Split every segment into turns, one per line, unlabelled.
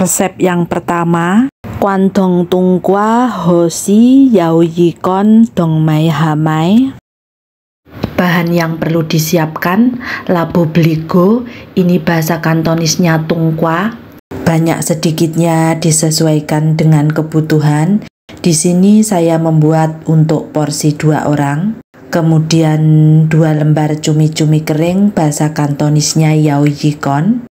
Resep yang pertama, kwandong tungkwa hoshi yaoyikon dongmai hamai. Bahan yang perlu disiapkan: labu beligo, ini bahasa Kantonisnya tungkwa. Banyak sedikitnya disesuaikan dengan kebutuhan. Di sini saya membuat untuk porsi 2 orang. Kemudian 2 lembar cumi-cumi kering, bahasa Kantonisnya yaoyikon.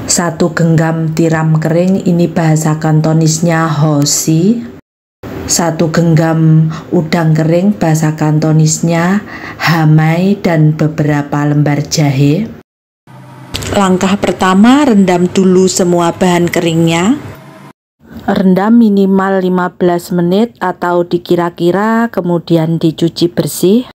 1 genggam tiram kering, ini bahasa Kantonisnya hoshi. 1 genggam udang kering, bahasa Kantonisnya hamai, dan beberapa lembar jahe. Langkah pertama, rendam dulu semua bahan keringnya. Rendam minimal 15 menit atau dikira-kira, kemudian dicuci bersih.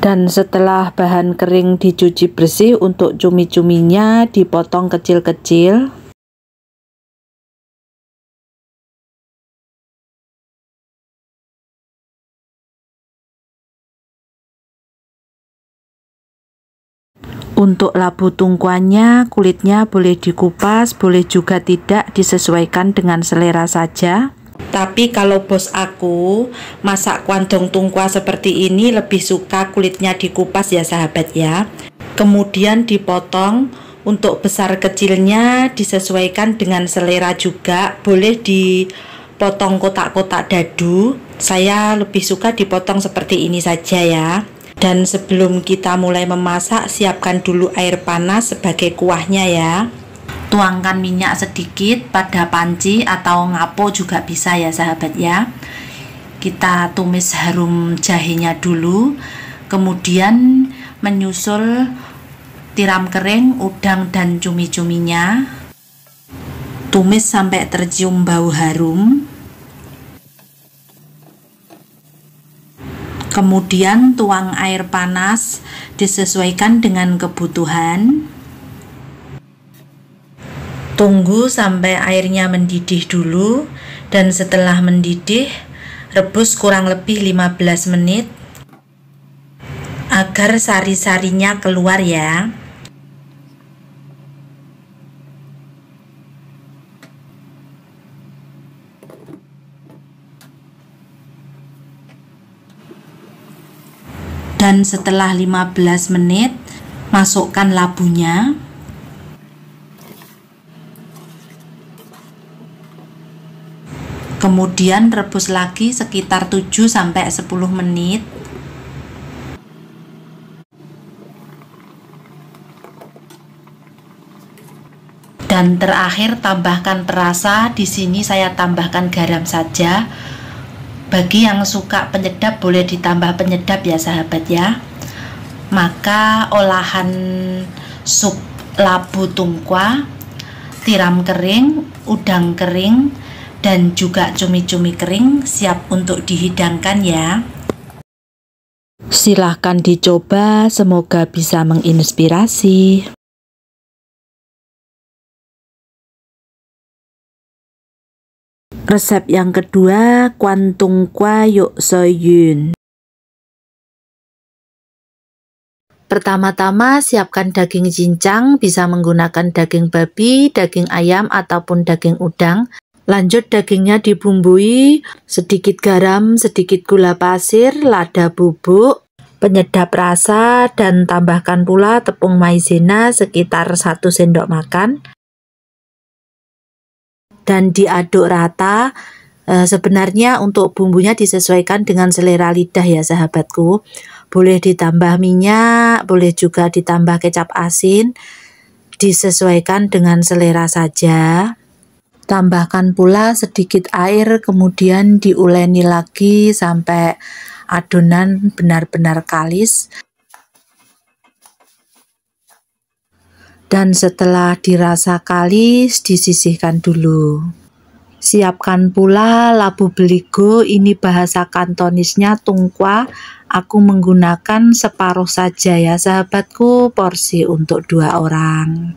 Dan setelah bahan kering dicuci bersih, untuk cumi-cuminya dipotong kecil-kecil. Untuk labu tungkwanya, kulitnya boleh dikupas, boleh juga tidak, disesuaikan dengan selera saja. Tapi kalau bos aku masak kwandong tungkwa seperti ini lebih suka kulitnya dikupas ya sahabat ya. Kemudian dipotong. Untuk besar kecilnya disesuaikan dengan selera juga. Boleh dipotong kotak-kotak dadu. Saya lebih suka dipotong seperti ini saja ya. Dan sebelum kita mulai memasak, siapkan dulu air panas sebagai kuahnya ya. Tuangkan minyak sedikit pada panci atau ngapo juga bisa ya sahabat ya. Kita tumis harum jahenya dulu, kemudian menyusul tiram kering, udang dan cumi-cuminya. Tumis sampai tercium bau harum. Kemudian tuang air panas, disesuaikan dengan kebutuhan. Tunggu sampai airnya mendidih dulu, dan setelah mendidih rebus kurang lebih 15 menit agar sari-sarinya keluar ya. Dan setelah 15 menit masukkan labunya. Kemudian rebus lagi sekitar 7-10 menit. Dan terakhir tambahkan perasa. Di sini saya tambahkan garam saja. Bagi yang suka penyedap boleh ditambah penyedap ya sahabat ya. Maka olahan sup labu tungkwa, tiram kering, udang kering, dan juga cumi-cumi kering siap untuk dihidangkan ya. Silahkan dicoba, semoga bisa menginspirasi. Resep yang kedua, kwandong tungkwa yok soyun. Pertama-tama siapkan daging cincang, bisa menggunakan daging babi, daging ayam, ataupun daging udang. Lanjut dagingnya dibumbui, sedikit garam, sedikit gula pasir, lada bubuk, penyedap rasa, dan tambahkan pula tepung maizena sekitar 1 sendok makan. Dan diaduk rata. Sebenarnya untuk bumbunya disesuaikan dengan selera lidah ya sahabatku. Boleh ditambah minyak, boleh juga ditambah kecap asin, disesuaikan dengan selera saja. Tambahkan pula sedikit air, kemudian diuleni lagi sampai adonan benar-benar kalis. Dan setelah dirasa kalis, disisihkan dulu. Siapkan pula labu beligo, ini bahasa Kantonisnya tungkwa. Aku menggunakan separuh saja ya sahabatku, porsi untuk 2 orang.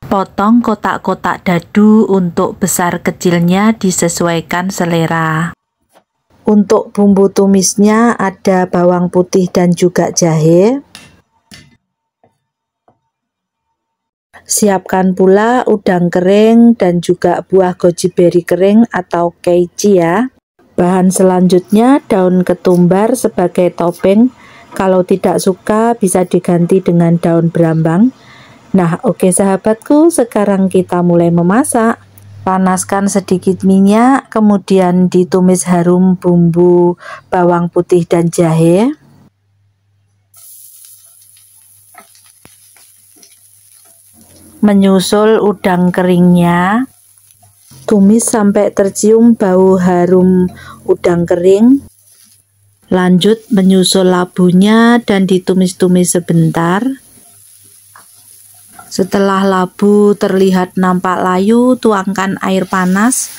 Potong kotak-kotak dadu, untuk besar kecilnya disesuaikan selera. Untuk bumbu tumisnya ada bawang putih dan juga jahe. Siapkan pula udang kering dan juga buah goji berry kering atau keici ya. Bahan selanjutnya daun ketumbar sebagai topping. Kalau tidak suka bisa diganti dengan daun brambang. Nah, oke sahabatku, sekarang kita mulai memasak. Panaskan sedikit minyak, kemudian ditumis harum bumbu bawang putih dan jahe. Menyusul udang keringnya. Tumis sampai tercium bau harum udang kering. Lanjut menyusul labunya dan ditumis-tumis sebentar. Setelah labu terlihat nampak layu, tuangkan air panas.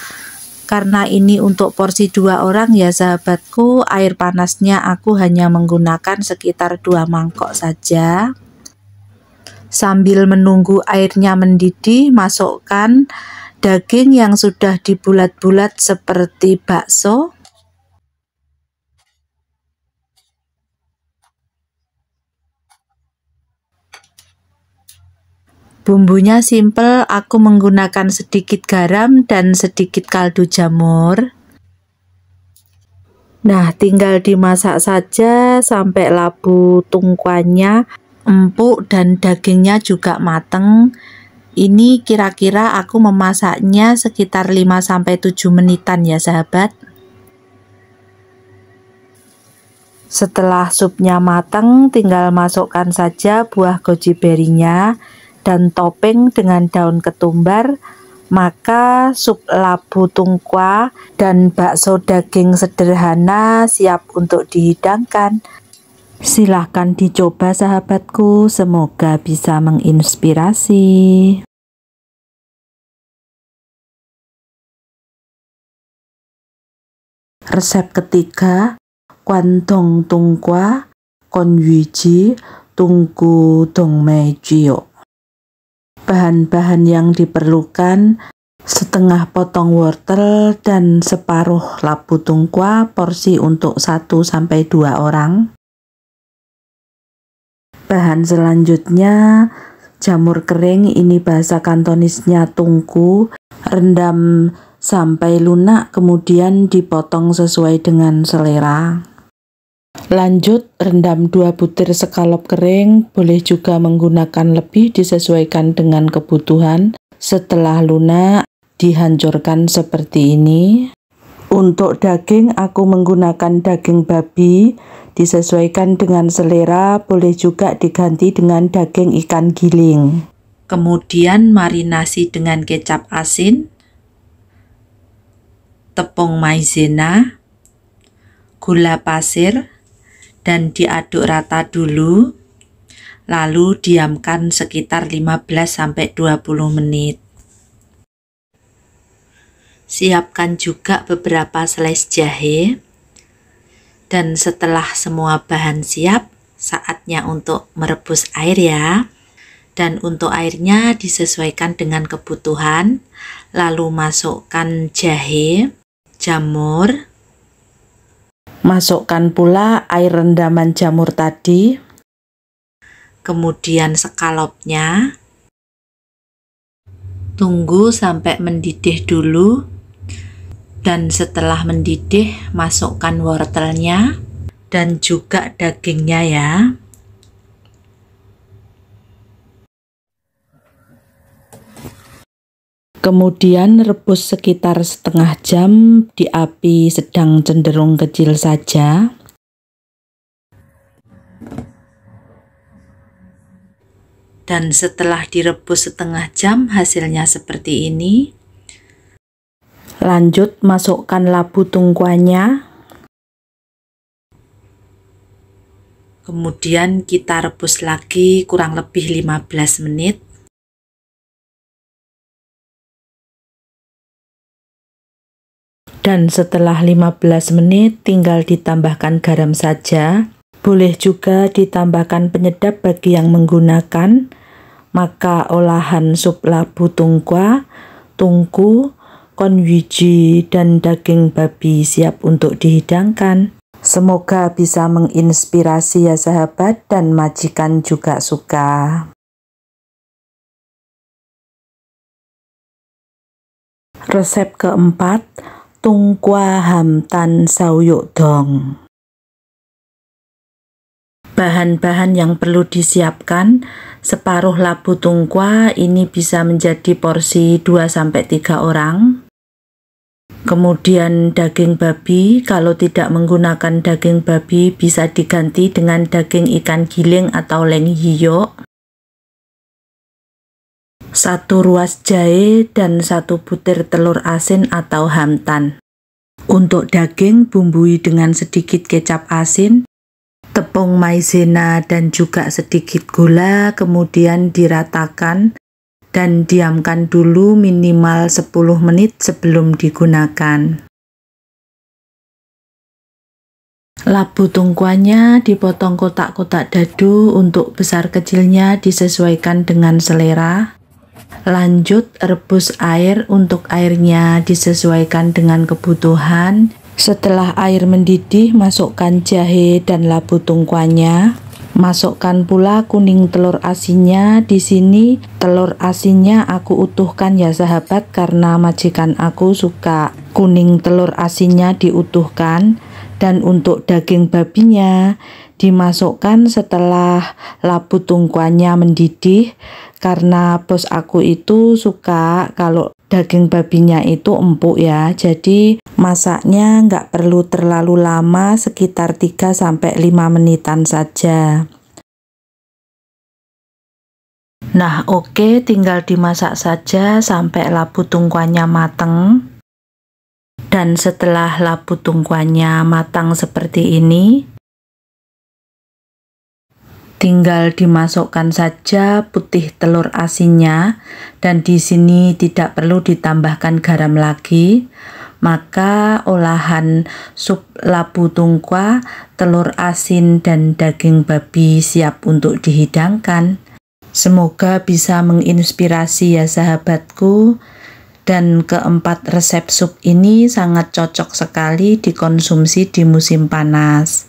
Karena ini untuk porsi 2 orang ya sahabatku, air panasnya aku hanya menggunakan sekitar 2 mangkok saja. Sambil menunggu airnya mendidih, masukkan daging yang sudah dibulat-bulat seperti bakso. Bumbunya simple, aku menggunakan sedikit garam dan sedikit kaldu jamur. Nah, tinggal dimasak saja sampai labu tungkuannya empuk dan dagingnya juga mateng. Ini kira-kira aku memasaknya sekitar 5-7 menitan ya sahabat. Setelah supnya matang, tinggal masukkan saja buah goji berry-nya dan topping dengan daun ketumbar, maka sup labu tungkwa dan bakso daging sederhana siap untuk dihidangkan. Silahkan dicoba sahabatku, semoga bisa menginspirasi. Resep ketiga, kwantong tungkwa konyuji tungku dongmejiyo. Bahan-bahan yang diperlukan: setengah potong wortel dan separuh labu tungkwa, porsi untuk 1-2 orang. Bahan selanjutnya jamur kering, ini bahasa kantonisnya tungku, rendam sampai lunak kemudian dipotong sesuai dengan selera. Lanjut rendam 2 butir skalop kering, boleh juga menggunakan lebih disesuaikan dengan kebutuhan. Setelah lunak dihancurkan seperti ini. Untuk daging aku menggunakan daging babi, disesuaikan dengan selera, boleh juga diganti dengan daging ikan giling. Kemudian marinasi dengan kecap asin, tepung maizena, gula pasir, dan diaduk rata dulu, lalu diamkan sekitar 15-20 menit. Siapkan juga beberapa slice jahe, dan setelah semua bahan siap, saatnya untuk merebus air ya. Dan untuk airnya disesuaikan dengan kebutuhan, lalu masukkan jahe, jamur, masukkan pula air rendaman jamur tadi, kemudian skalopnya. Tunggu sampai mendidih dulu, dan setelah mendidih masukkan wortelnya dan juga dagingnya ya. Kemudian rebus sekitar setengah jam di api sedang cenderung kecil saja. Dan setelah direbus setengah jam, hasilnya seperti ini. Lanjut masukkan labu tungkuannya. Kemudian kita rebus lagi kurang lebih 15 menit. Dan setelah 15 menit tinggal ditambahkan garam saja. Boleh juga ditambahkan penyedap bagi yang menggunakan. Maka olahan sup labu tungkwa, tungku, konwiji, dan daging babi siap untuk dihidangkan. Semoga bisa menginspirasi ya sahabat, dan majikan juga suka. Resep keempat, tungkwa hamtan sauyuk dong. Bahan-bahan yang perlu disiapkan, separuh labu tungkwa, ini bisa menjadi porsi 2-3 orang. Kemudian daging babi, kalau tidak menggunakan daging babi bisa diganti dengan daging ikan giling atau leng hiyo. 1 ruas jahe dan 1 butir telur asin atau hamtan. Untuk daging, bumbui dengan sedikit kecap asin, tepung maizena dan juga sedikit gula, kemudian diratakan dan diamkan dulu minimal 10 menit sebelum digunakan. Labu tungkwanya dipotong kotak-kotak dadu, untuk besar kecilnya disesuaikan dengan selera. Lanjut rebus air, untuk airnya disesuaikan dengan kebutuhan. Setelah air mendidih, masukkan jahe dan labu tungkwanya. Masukkan pula kuning telur asinnya. Di sini telur asinnya aku utuhkan ya sahabat, karena majikan aku suka kuning telur asinnya diutuhkan. Dan untuk daging babinya dimasukkan setelah labu tungkwanya mendidih, karena bos aku itu suka kalau daging babinya itu empuk ya, jadi masaknya nggak perlu terlalu lama, sekitar 3-5 menitan saja. Nah oke, tinggal dimasak saja sampai labu tungkwanya mateng. Dan setelah labu tungkwanya matang seperti ini, tinggal dimasukkan saja putih telur asinnya, dan di sini tidak perlu ditambahkan garam lagi. Maka olahan sup labu tungkwa, telur asin dan daging babi siap untuk dihidangkan. Semoga bisa menginspirasi ya sahabatku. Dan keempat resep sup ini sangat cocok sekali dikonsumsi di musim panas.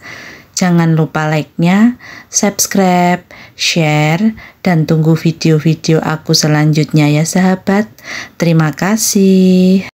Jangan lupa like-nya, subscribe, share, dan tunggu video-video aku selanjutnya ya sahabat. Terima kasih.